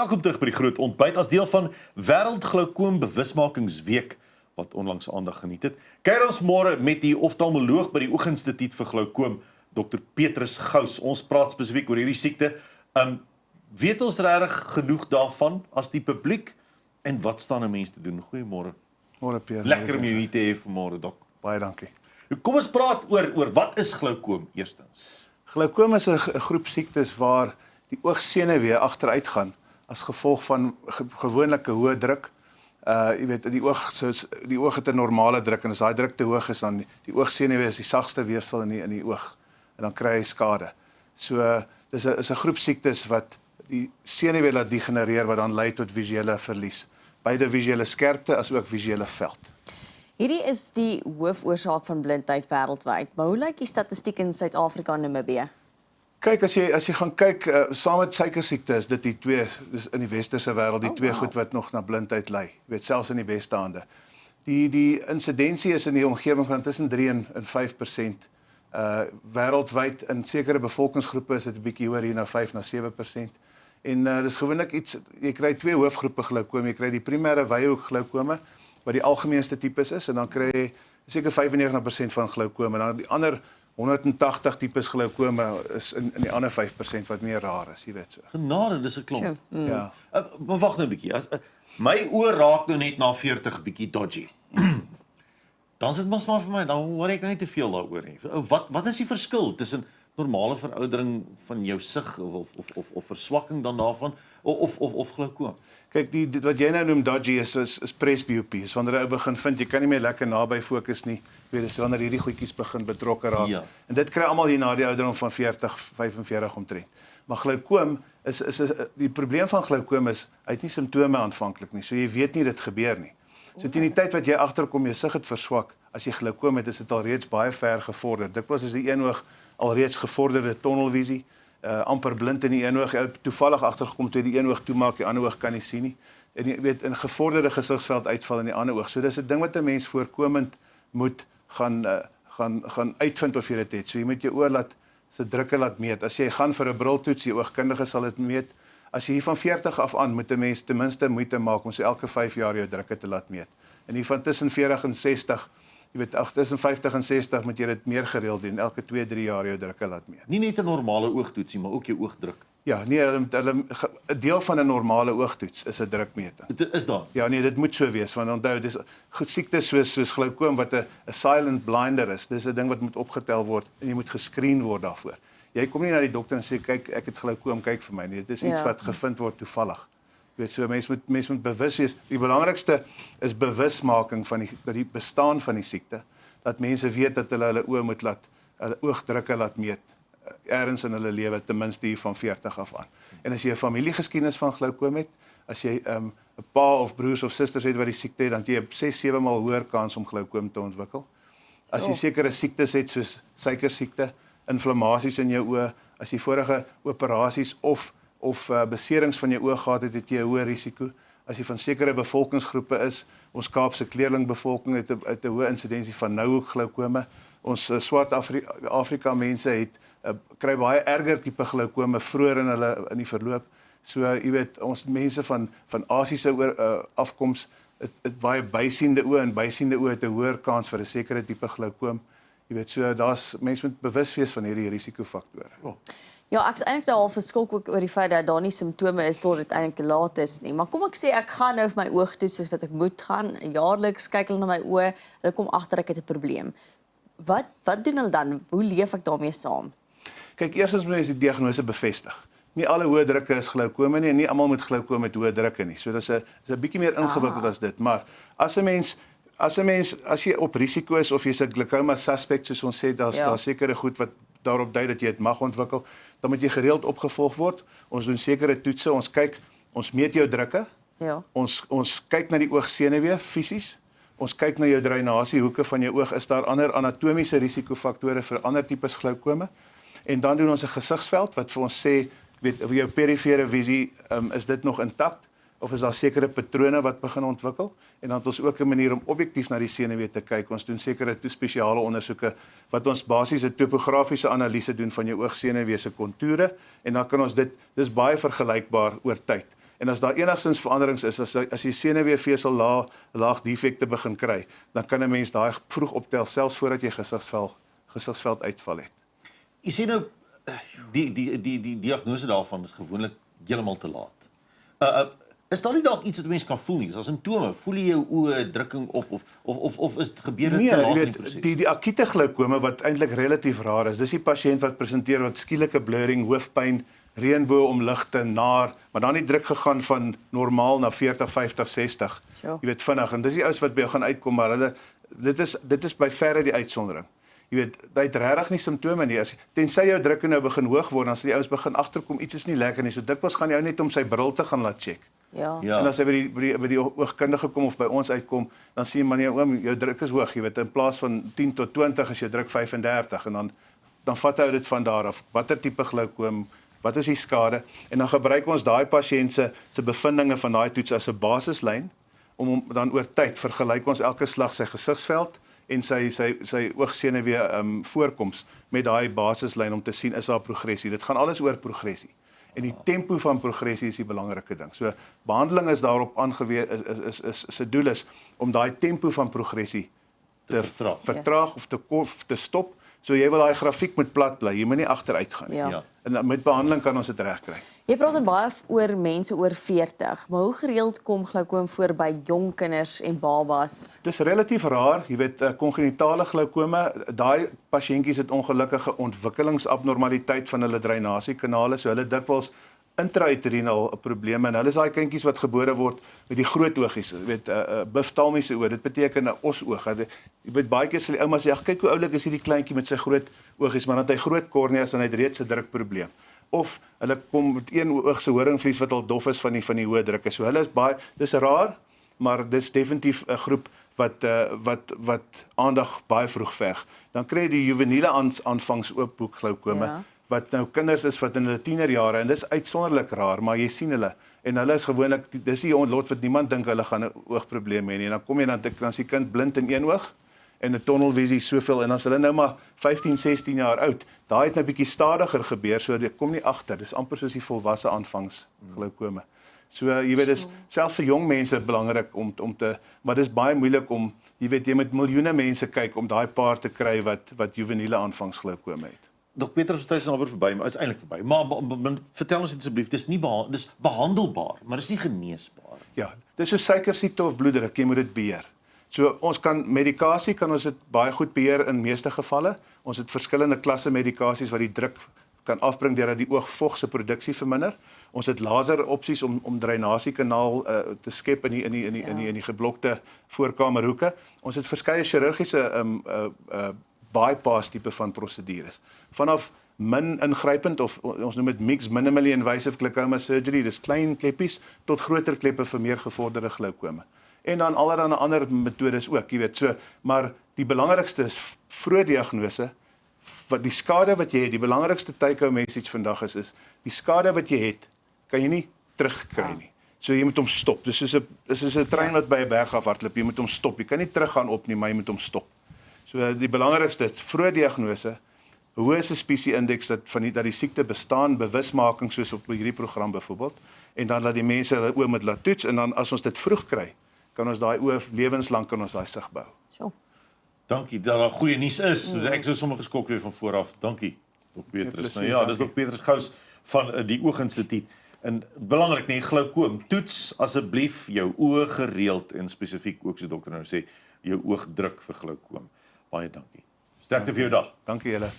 Welkom terug by die Groot Ontbyt as deel van Wêreldglaukoom Bewusmakingsweek wat onlangs aandag geniet het. Kuier ons môre met die oftalmoloog by die Ooginstituut vir Glaukoom, Dr. Petrus Gous. Ons praat spesifiek oor hierdie siekte. Weet ons regtig genoeg daarvan as die publiek en wat staan 'n mens te doen? Goeiemôre. Môre Pierre. Lekker om jou hier te hê vanmôre, dok. Baie dankie. Kom ons praat oor wat is glaukoom eerstens. Glaukoom is 'n groep siektes waar die oogsenuwee agteruit gaan as gevolg van gewoonlike hoë druk. Jy weet in die oog, soos die oog het 'n normale druk en as daai druk te hoog is dan die oogsenuwee is die sagste weefsel in die oog en dan kry jy skade. So dis 'n groep siektes wat die senuwee laat degenereer wat dan lei tot visuele verlies. Beide visuele skerpte as ook visuele veld. Hierdie is die hoofoorsaak van blindheid wêreldwyd. Maar hoe lyk die statistiek in Suid-Afrika en Namibië? Kyk, as jy gaan kyk, saam met suikersiekte is dit die twee, dis in die westerse wêreld, die twee goed wat nog na blindheid lei. Jy weet, selfs in die Weste-Ande. Die insidensie is in die omgewing van tussen 3 en 5%. Wêreldwyd in sekere bevolkingsgroepe is dit 'n bietjie hoër hier na 5 na 7%. En dis gewoonlik iets, jy kry twee hoofgroepe glaukoom. Jy kry die primêre wyehoek glaukome wat die algemeenste tipes is en dan kry jy seker 95% van glaukome en dan die ander 180 tipes glaukome is in die ander 5% wat meer rar is, jy weet so. Genade, dis 'n klomp. Ja. Maar wag nou 'n bietjie. My oë raak nou net na 40 bietjie dodgy. Dan is dit mos maar vir my, dan hoor ek net te veel daaroor nie. Wat is die verskil tussen normale veroudering van jou sig of verswakking dan daarvan of glaukoom? Kyk, wat jy nou noem dodgy is presbiopie. Is wanneer jy begin vind jy kan nie meer lekker naby fokus nie. Jy weet, dis wanneer hierdie goedjies begin betrokke raak. Ja. En dit kry almal hier na die ouderdom van 40, 45 omtrent. Maar glaukoom is die probleem van glaukoom is hy het nie simptome aanvanklik nie. So jy weet nie dit gebeur nie. So teen die tyd wat jy agterkom jou sig het verswak, as jy glaukoom het, is dit alreeds baie ver gevorder. Dikwels is die een oog alreeds gevorderde tunnelvisie, amper blind in die een oog, toevallig agtergekom toe die een oog toemaak, die ander oog kan nie sien nie. En jy weet, 'n gevorderde gesigsveld uitval in die ander oog. So dis 'n ding wat 'n mens voorkomend moet gaan uitvind of jy dit het. So jy moet jou oor se drukke laat meet. As jy gaan vir 'n briltoets, die oogkundige sal dit meet. As jy hier van 40 af aan moet 'n mens ten minste moeite maak om so elke 5 jaar jou drukke te laat meet. En hier van tussen 40 en 60, jy weet, tussen 50 en 60 moet jy dit meer gereeld doen, elke 2-3 jaar jou drukke laat meet. Nie net 'n normale oogtoetsie, maar ook jou oogdruk. Ja, nee, 'n deel van 'n normale oogtoets is 'n drukmeting. Dit is daar. Ja, nee, dit moet so wees, want onthou, dis goed siektes soos glaukoom wat 'n silent blinder is. Dis 'n ding wat moet opgetel word en jy moet gescreen word daarvoor. Jy kom nie na die dokter en sê kyk, ek het glaukoom, kyk vir my nie. Dit is iets wat gevind word toevallig. Jy weet, so mens moet bewus wees. Die belangrikste is bewusmaking van die bestaan van die siekte. Dat mense weet dat hulle oë moet hulle oogdrukke laat meet ergens in hulle lewe, ten minste hier van 40 af aan. En as jy 'n familiegeskiedenis van glaukoom het, as jy 'n pa of broers of susters het wat die siekte het, dan jy 6-7 maal hoër kans om glaukoom te ontwikkel. As jy sekere siektes het soos suikersiekte, inflammasies in jou oë, as jy vorige operasies of beserings van jou oog gehad het jy 'n hoë risiko. As jy van sekere bevolkingsgroepe is, ons Kaapse kleerlingbevolking het 'n hoë insidensie van nouhoek glaukome. Ons swart Afrika mense kry baie erger tipe glaukome vroeër in die verloop. So jy weet, ons mense van Asiëse afkoms het baie bysiende oë en bysiende oë het 'n hoër kans vir 'n sekere tipe glaukoom. Jy weet, so mense moet bewus wees van hierdie risikofaktore. Ja, ek is eintlik al verskok ook oor die feit dat daar nie simptome is tot dit eintlik te laat is nie. Maar kom ek sê ek gaan nou vir my oogtoets soos wat ek moet gaan, jaarliks kyk hulle na my oë, hulle kom agter ek het 'n probleem. Wat doen hulle dan? Hoe leef ek daarmee saam? Kyk, eerstens moet jy die diagnose bevestig. Nie alle hoë drukke is glaukome nie en nie almal met glaukoom met hoë drukke nie. So dis 'n bietjie meer ingewikkeld as dit, maar as jy op risiko is of jy's 'n glaucoma suspect soos ons sê, daar sekere goed wat daarop dui dat jy dit mag ontwikkel, dan moet jy gereeld opgevolg word. Ons doen sekere toetse, ons meet jou drukke. Ja. Ons kyk na die oogsenuwee fisies. Ons kyk na jou drainasiehoeke van jou oog. Is daar ander anatomiese risikofaktore vir ander tipes glaukome? En dan doen ons 'n gesigsveld wat vir ons sê, weet jou perifere visie, is dit nog intakt of is daar sekere patrone wat begin ontwikkel? En dan het ons ook 'n manier om objektief na die senuwee te kyk. Ons doen sekere spesiale ondersoeke wat ons basies 'n topografiese analise doen van jou oogsenuwee se kontoure en dan kan ons dis baie vergelykbaar oor tyd. En as daar enigstens veranderings is, as jy senuweefvesel laag defekte begin kry, dan kan 'n mens daai vroeg optel selfs voordat jy gesigsveld uitval het. Jy sê nou die diagnose daarvan is gewoonlik heeltemal te laat. Is daar nie dalk iets wat mense kan voel nie? As simptome, voel jy jou oë drukking op of is dit gebeur dit te laat in die proses? Die akute glaukome wat eintlik relatief raar is, dis die pasiënt wat presenteer wat skielike blurring, hoofpyn, reënboogomligte, maar dan die druk gegaan van normaal na 40, 50, 60. Ja. Jy weet vinnig en dis die ouens wat by jou gaan uitkom, maar dit is by verre die uitsondering. Jy weet, hy het regtig nie simptome nie. Tensy jou druk nou begin hoog word, dan sal die ouens begin agterkom iets is nie lekker nie. So dikwels gaan jy ou net om sy bril te gaan laat check. Ja. En as hy by die oogkundige kom of by ons uitkom, dan sê jy maar nee oom, jou druk is hoog, jy weet, in plaas van 10 tot 20 is jou druk 35 en dan vat hy dit van daar af. Watter tipe glaukoom, wat is die skade? En dan gebruik ons daai pasiënt se bevindinge van daai toets as 'n basislyn om dan oor tyd vergelyk ons elke slag sy gesigsveld en sy oogsenuwee voorkoms met daai basislyn om te sien is daar progressie. Dit gaan alles oor progressie. En die tempo van progressie is die belangrike ding. So behandeling is daarop aangewees is se doel is om daai tempo van progressie te vertraag of te stop. So jy wil daai grafiek moet plat bly. Jy moet nie agteruit gaan nie. Ja. En met behandeling kan ons dit regkry. Jy praat baie oor mense oor 40, maar hoe gereeld kom glaukoom voor by jong kinders en babas? Dis relatief raar, jy weet, kongenitale glaukome, daai pasiëntjies het ongelukkige ontwikkelingsabnormaliteit van hulle drainasiekanale, so hulle dikwels intrauteriene probleme en hulle is daai kindjies wat gebore word met die groot oogies, jy weet, biftalmiese oë, dit beteken 'n osoog. Jy weet baie keer sal die ouma sê, "Ag, kyk hoe oulik is hierdie kleintjie met sy groot oogies, maar dan het hy groot korneas en hy het reeds 'n drukprobleem." Of hulle kom met een oog se horingvlies wat al dof is van die hoë drukke. So hulle is dis raar, maar dis definitief 'n groep wat aandag baie vroeg verg. Dan kry jy die juveniele aanvangs oophoek glaukome. Ja. Wat nou kinders is wat in hulle tienerjare en dis uitsonderlik raar, maar jy sien hulle en hulle is gewoonlik dis die ontlot wat niemand dink hulle gaan 'n oogprobleem hê nie. En dan kom jy dan is die kind blind in een oog en 'n tunnelvisie soveel en as hulle nou maar 15, 16 jaar oud, daai het nou bietjie stadiger gebeur, so dit kom nie agter. Dis amper soos die volwasse aanvangs glaukome. So jy weet dis selfs vir jong mense belangrik om te maar dis baie moeilik om jy weet jy moet miljoene mense kyk om daai paar te kry wat juveniele aanvangs glaukome het. Dok Petrus, tyd is nou verby, maar is eintlik verby. Maar vertel ons asseblief, dis behandelbaar, maar dis nie geneesbaar. Ja, dis so suikersiekte of bloeddruk, jy moet dit beheer. So ons medikasie kan ons dit baie goed beheer in meeste gevalle. Ons het verskillende klasse medikasies wat die druk kan afbring deurdat die oogvog se produksie verminder. Ons het laser opsies om drainasiekanaal te skep in die geblokte voorkamerhoeke. Ons het verskeie chirurgiese bypass tipe van prosedures. Vanaf min ingrypend of ons noem dit mixed minimally invasive glaucoma surgery, dis klein kleppies tot groter kleppe vir meer gevorderde glaukome. En dan allerlei ander metodes ook, jy weet, so, maar die belangrikste is vroeë diagnose. Wat die skade wat jy het, die belangrikste take-home message vandag is die skade wat jy het, kan jy nie terugkry nie. So jy moet hom stop. Dis soos 'n trein wat by 'n berg afhardloop, jy moet hom stop. Jy kan nie teruggaan op nie, maar jy moet hom stop. So die belangrikste is vroeë diagnose, hoë suspisie-indeks dat die siekte bestaan, bewusmaking soos op hierdie program byvoorbeeld, en dan dat die mense hulle oë moet laat toets en dan as ons dit vroeg kry, kan ons daai oë lewenslank kan ons daai sig bou. So. Dankie, dat daar goeie nuus is. Ek sou sommer geskok weer van vooraf. Dankie, Dok Petrus. Nou ja, dis Dok Petrus Gous van die Ooginstituut. En belangrik nee, glaukoom, toets asseblief jou oë gereeld en spesifiek ook so dokter nou sê, jou oogdruk vir glaukoom. Baie dankie. Sterkte vir jou dag. Dankie julle.